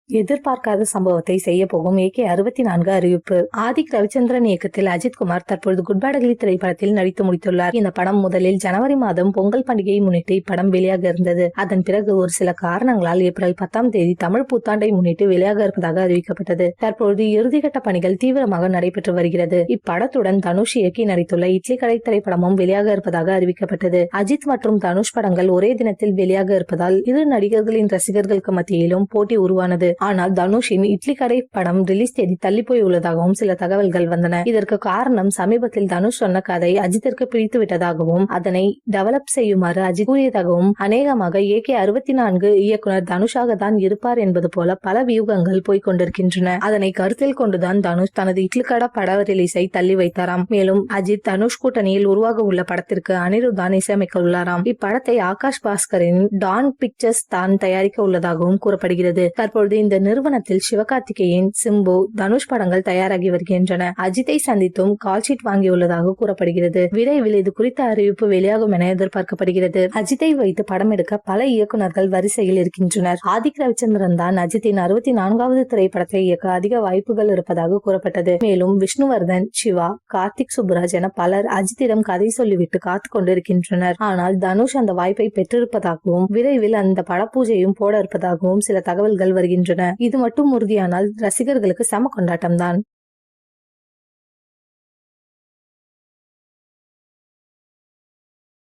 எதிர்பார்க்காத சம்பவத்தை செய்ய போகும் AK-64 அறிவிப்பு. ஆதிக் ரவிச்சந்திரன் இயக்கத்தில் அஜித் குமார் தற்பொழுது குட்பாடகிலி திரைப்படத்தில் நடித்து முடித்துள்ளார். இந்த படம் முதலில் ஜனவரி மாதம் பொங்கல் பண்டிகையை முன்னிட்டு இப்படம் வெளியாக இருந்தது. அதன் பிறகு ஒரு சில காரணங்களால் ஏப்ரல் 10ஆம் தேதி தமிழ் புத்தாண்டை முன்னிட்டு வெளியாக இருப்பதாக அறிவிக்கப்பட்டது. தற்பொழுது இறுதிக்கட்ட பணிகள் தீவிரமாக நடைபெற்று வருகிறது. இப்படத்துடன் தனுஷ் இயக்கி நடித்துள்ள இட்லி கடை திரைப்படமும் வெளியாக இருப்பதாக அறிவிக்கப்பட்டது. அஜித் மற்றும் தனுஷ் படங்கள் ஒரே தினத்தில் வெளியாக இருப்பதால் இரு நடிகர்களின் ரசிகர்களுக்கு மத்தியிலும் போட்டி உருவானது. ஆனால் தனுஷின் இட்லி கடை படம் ரிலீஸ் தேதி தள்ளி போய் உள்ளதாகவும் சில தகவல்கள் வந்தன. இதற்கு காரணம் சமீபத்தில் தனுஷ் சொன்ன கதை அஜித்திற்கு பிடித்து விட்டதாகவும் அதனை டெவலப் செய்யுமாறு அஜித் கூறியதாகவும் அநேகமாக AK-64 இயக்குனர் தனுஷாக தான் இருப்பார் என்பது போல பல வியூகங்கள் போய்கொண்டிருக்கின்றன. அதனை கருத்தில் கொண்டுதான் தனுஷ் தனது இட்லி கடை பட ரிலீஸை தள்ளி வைத்தாராம். மேலும் அஜித் தனுஷ் கூட்டணியில் உருவாக உள்ள படத்திற்கு அனிருத் தான் இசையமைக்க உள்ளாராம். இப்படத்தை ஆகாஷ் பாஸ்கரின் டான் பிக்சர்ஸ் தான் தயாரிக்க உள்ளதாகவும் கூறப்படுகிறது. தற்பொழுது இந்த நிறுவனத்தில் சிவகார்த்திகேயன், சிம்பு, தனுஷ் படங்கள் தயாராகி வருகின்றன. அஜித்தை சந்தித்தும் கால்ஷீட் வாங்கியுள்ளதாக கூறப்படுகிறது. விரைவில் இது குறித்த அறிவிப்பு வெளியாகும் என எதிர்பார்க்கப்படுகிறது. அஜித்தை வைத்து படம் எடுக்க பல இயக்குநர்கள் வரிசையில் இருக்கின்றனர். ஆதிக் ரவிச்சந்திரன் தான் அஜித்தின் 64வது திரைப்படத்தை இயக்க அதிக வாய்ப்புகள் இருப்பதாக கூறப்பட்டது. மேலும் விஷ்ணுவர்தன், சிவா, கார்த்திக் சுப்புராஜ் என பலர் அஜித்திடம் கதை சொல்லிவிட்டு காத்துக் கொண்டிருக்கின்றனர். ஆனால் தனுஷ் அந்த வாய்ப்பை பெற்றிருப்பதாகவும் விரைவில் அந்த படப்பூஜையும் போட இருப்பதாகவும் சில தகவல்கள் வருகின்றன. இது மட்டும் உறுதியானால் ரசிகர்களுக்கு செம கொண்டாட்டம் தான்.